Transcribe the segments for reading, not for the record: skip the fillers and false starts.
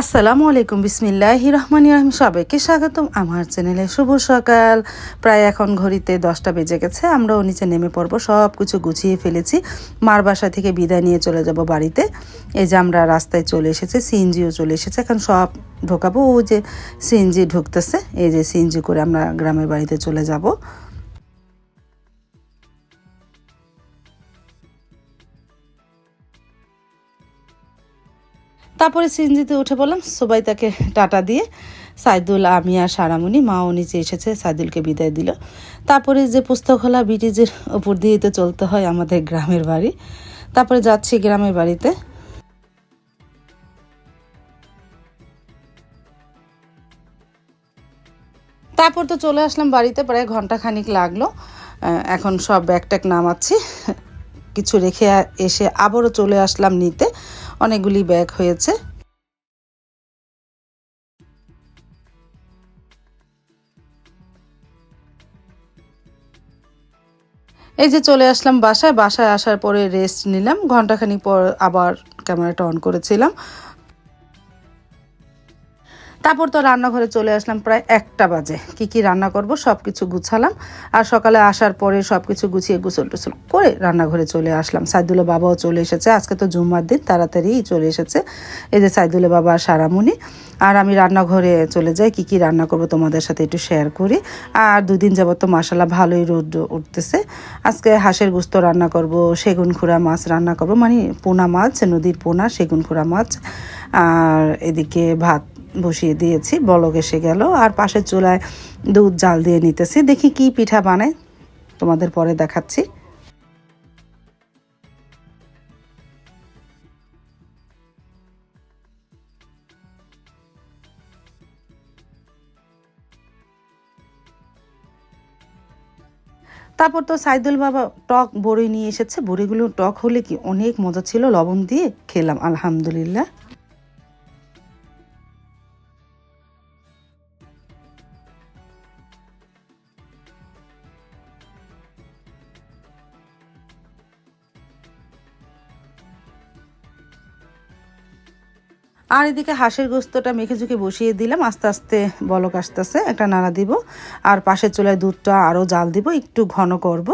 আসসালামু আলাইকুম বিসমিল্লাহির রহমানির রহিম। সবাইকে স্বাগতম আমার চ্যানেলে। শুভ সকাল। প্রায় এখন ঘড়িতে 10টা বেজে গেছে। আমরাও নিচে নেমে পড়বো, সব কিছু গুছিয়ে ফেলেছি। মার বাসা থেকে বিদায় নিয়ে চলে যাব বাড়িতে। এই যে আমরা রাস্তায় চলে এসেছে, সিএনজিও চলে এসেছে। এখন সব ঢোকাবো। ও যে সিএনজি ঢুকতেছে, এই যে সিএনজি করে আমরা গ্রামের বাড়িতে চলে যাব। তারপরে সিএনজিতে উঠে পড়লাম, সবাই তাকে টাটা দিয়ে। সাইদুল, আমি আর সারামণি, মাও নিচে এসেছে, সাইদুলকে বিদায় দিল। তারপরে যে পুস্তকলা ব্রিজের উপর দিয়ে তো চলতে হয় আমাদের গ্রামের বাড়ি। তারপরে যাচ্ছি গ্রামের বাড়িতে। তারপর তো চলে আসলাম বাড়িতে, প্রায় ঘন্টা খানিক লাগলো। এখন সব ব্যাগ ট্যাগ নামাচ্ছি, কিছু রেখে এসে আবারও চলে আসলাম নিতে। অনেকগুলি ব্যাগ হয়েছে। এই যে চলে আসলাম বাসায়। বাসায় আসার পরে রেস্ট নিলাম, ঘন্টাখানিক পর আবার ক্যামেরাটা অন করেছিলাম। তারপর তো রান্নাঘরে চলে আসলাম, প্রায় 1টা বাজে। কি রান্না করব সব কিছু গুছালাম। আর সকালে আসার পরে সব কিছু গুছিয়ে গোসল টোসল করে রান্নাঘরে চলে আসলাম। সাইদুলের বাবাও চলে এসেছে, আজকে তো জুম্মার দিন, তাড়াতাড়ি চলে এসেছে। এই যে সাইদুলের বাবা আর সারামণি। আর আমি রান্নাঘরে চলে যাই, কি রান্না করব তোমাদের সাথে একটু শেয়ার করি। আর 2 দিন যাবত তো মাশাল্লাহ ভালোই রোদ উঠতেছে। আজকে হাঁসের গোস্ত রান্না করব, সেগুন খুড়া মাছ রান্না করব, মানে পোনা মাছ, নদীর পোনা সেগুন খুড়া মাছ। আর এদিকে ভাত বসিয়ে দিয়েছি, বলক এসে গেল। আর পাশের চুলায় দুধ জাল দিয়ে নিতেছি, দেখি কি পিঠা বানায়, তোমাদের পরে দেখাচ্ছি। তারপর তো সাইদুল বাবা টক বড়ি নিয়ে এসেছে। বড়িগুলো টক হলে কি অনেক মজা ছিল, লবণ দিয়ে খেলাম আলহামদুলিল্লাহ। আর এদিকে হাঁসের গোস্তটা মেখে ঝুঁকে বসিয়ে দিলাম, আস্তে আস্তে বলক আসতেছে, একটা নাড়া দিব। আর পাশের চুলায় দুধটা আরও জাল দিব, একটু ঘন করব।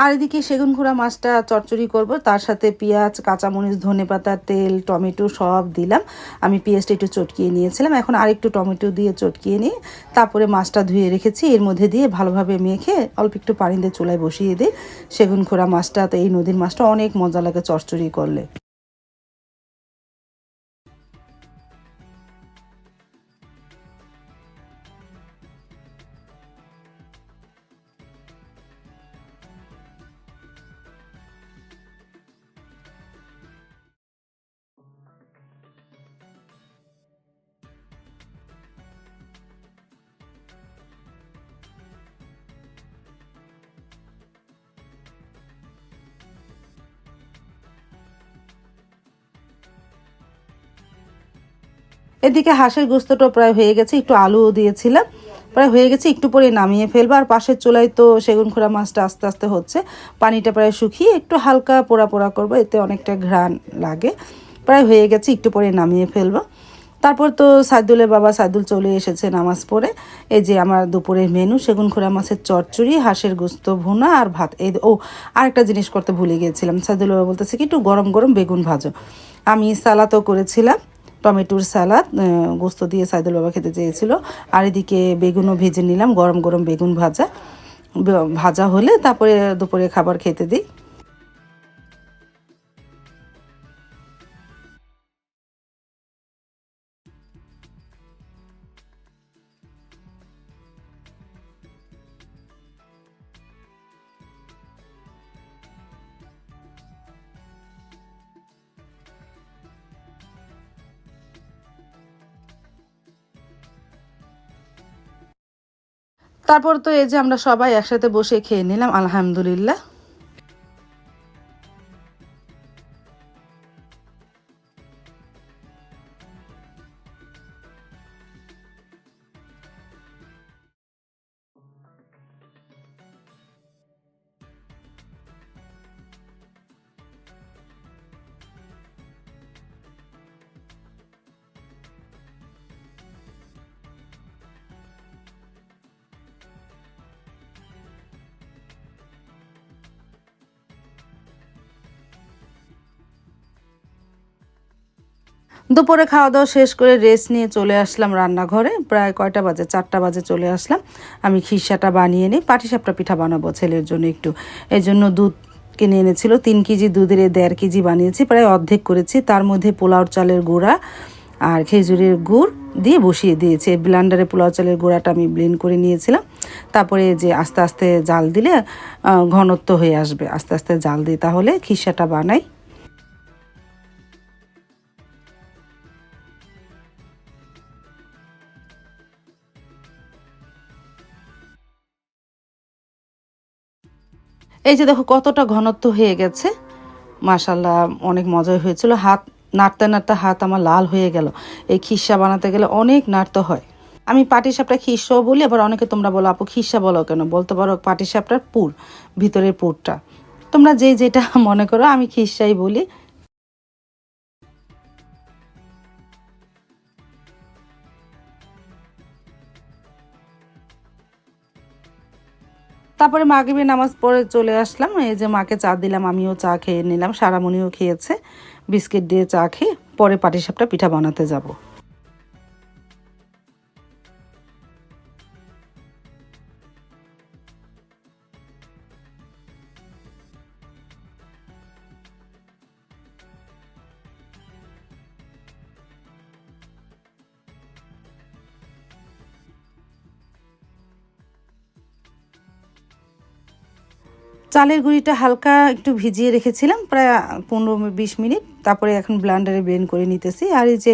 আর এদিকে সেগুন খুড়া মাছটা চচ্চড়ি করব, তার সাথে পেঁয়াজ, কাঁচামরিচ, ধনেপাতা, তেল, টমেটো সব দিলাম। আমি পেঁয়াজটা একটু চটকিয়ে নিয়েছিলাম, এখন আর একটু টমেটো দিয়ে চটকিয়ে নিয়ে তারপরে মাছটা ধুয়ে রেখেছি, এর মধ্যে দিয়ে ভালোভাবে মেখে অল্প একটু পানি দিয়ে চুলায় বসিয়ে দিই। সেগুন খুড়া মাছটা, তো এই নদীর মাছটা অনেক মজা লাগে চচ্চড়ি করলে। এদিকে হাঁসের গোস্তটা প্রায় হয়ে গেছে, একটু আলুও দিয়েছিলাম, প্রায় হয়ে গেছে, একটু পরে নামিয়ে ফেলবো। আর পাশের চুলায় তো সেগুন খোড়া মাছটা আস্তে আস্তে হচ্ছে, পানিটা প্রায় শুকিয়ে একটু হালকা পোড়া পোড়া করবো, এতে অনেকটা ঘ্রাণ লাগে। প্রায় হয়ে গেছে, একটু পরে নামিয়ে ফেলবো। তারপর তো সাইদুলের বাবা সাইদুল চলে এসেছে নামাজ পড়ে। এই যে আমার দুপুরের মেনু, সেগুন খোড়া মাছের চচ্চড়ি, হাঁসের গোস্ত ভুনা আর ভাত। এই আরেকটা জিনিস করতে ভুলে গিয়েছিলাম, সাইদুল বাবা বলতেছে কি একটু গরম গরম বেগুন ভাজো। আমি সালাদও করেছিলাম, টমেটোর সালাদ, গোস্ত দিয়ে সাইদুল বাবা খেতে চেয়েছিল। আর এদিকে বেগুনও ভেজে নিলাম, গরম গরম বেগুন ভাজা। ভাজা হলে তারপরে দুপুরে খাবার খেতে দিই। তারপর তো এই যে আমরা সবাই একসাথে বসে খেয়ে নিলাম আলহামদুলিল্লাহ। দুপুরে খাওয়া দাওয়া শেষ করে রেস্ট নিয়ে চলে আসলাম রান্নাঘরে। প্রায় কয়টা বাজে, 4টা বাজে চলে আসলাম। আমি খিরসাটা বানিয়ে নিই, পাটিসাপটা পিঠা বানাবো ছেলের জন্য একটু। এই জন্য দুধ কিনে এনেছিল 3 কেজি দুধের 1.5 কেজি বানিয়েছি, প্রায় অর্ধেক করেছি। তার মধ্যে পোলাও চালের গুঁড়া আর খেজুরের গুড় দিয়ে বসিয়ে দিয়েছি। ব্লেন্ডারে পোলাও চালের গুঁড়াটা আমি ব্লেন্ড করে নিয়েছিলাম। তারপরে যে আস্তে আস্তে জাল দিলে ঘনত্ব হয়ে আসবে, আস্তে আস্তে জাল দিই, তাহলে খিরসাটা বানাই। এই যে দেখো কতটা ঘনত্ব হয়ে গেছে, মাশাল্লাহ অনেক মজাই হয়েছিল। হাত নাড়তে নাড়তে হাত আমার লাল হয়ে গেল। এই খিরসা বানাতে গেলে অনেক নাড়তে হয়। আমি পাটিসাপটা খিরসাও বলি, আবার অনেকে তোমরা বলো আপু খিরসা বলো কেন, বলতে পারো পাটিসাপটার পুর, ভিতরের পুরটা। তোমরা যে যেটা মনে করো, আমি খিরসাই বলি। তারপরে মাগরিবের নামাজ পড়ে চলে আসলাম। এই যে মাকে চা দিলাম, আমিও চা খেয়ে নিলাম, সারামণিও খেয়েছে। বিস্কিট দিয়ে চা খেয়ে পরে পাটিসাপটা পিঠা বানাতে যাব। চালের গুঁড়িটা হালকা একটু ভিজিয়ে রেখেছিলাম প্রায় 15-20 মিনিট। তারপরে এখন ব্লেন্ডারে ব্লেন্ড করে নিতেছি। আর এই যে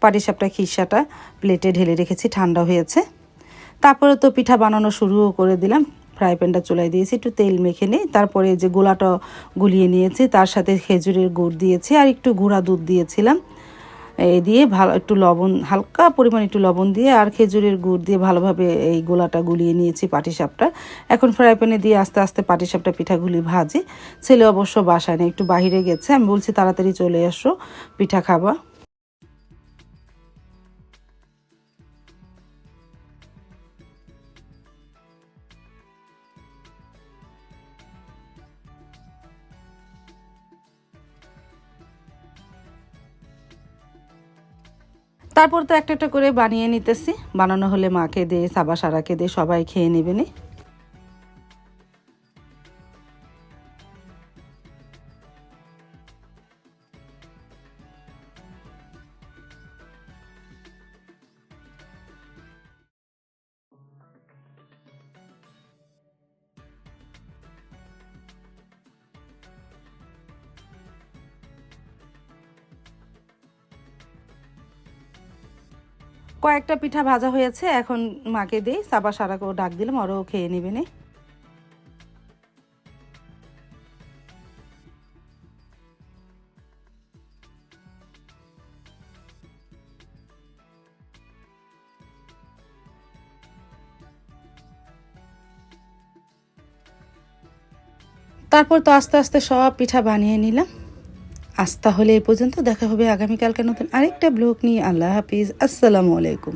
পাটিসাপটা খিরসাটা প্লেটে ঢেলে রেখেছি, ঠান্ডা হয়েছে। তারপরে তো পিঠা বানানো শুরুও করে দিলাম। ফ্রাই প্যানটা চুলায় দিয়েছি, একটু তেল মেখে নিই। তারপরে যে গোলাটা গুলিয়ে নিয়েছি, তার সাথে খেজুরের গুড় দিয়েছি আর একটু গুঁড়া দুধ দিয়েছিলাম। এই দিয়ে ভালো একটু লবণ, হালকা পরিমাণ একটু লবণ দিয়ে আর খেজুরের গুড় দিয়ে ভালোভাবে এই গোলাটা গুলিয়ে নিয়েছি পাটিসাপটা। এখন ফ্রাই প্যানে দিয়ে আস্তে আস্তে পাটিসাপটা পিঠাগুলি ভাজি। ছেলে অবশ্য বাসায় নেই, একটু বাহিরে গেছে। আমি বলছি তাড়াতাড়ি চলে আসো, পিঠা খাবা। তারপর তো একটা একটা করে বানিয়ে নিতেছি। বানানো হলে মাকে দিয়ে, সাবা সারাকে দিয়ে, সবাই খেয়ে নেবে নি। কয়েকটা পিঠা ভাজা হয়েছে, এখন মাকে দিই, সাবা সারাকেও ডাক দিলাম, ওরাও খেয়ে নেবে নি। তারপর তো আস্তে আস্তে সব পিঠা বানিয়ে নিলাম। আজ তাহলে এই পর্যন্ত, দেখা হবে আগামীকালকে নতুন আরেকটা ব্লগ নিয়ে। আল্লাহ হাফিজ, আসসালামু আলাইকুম।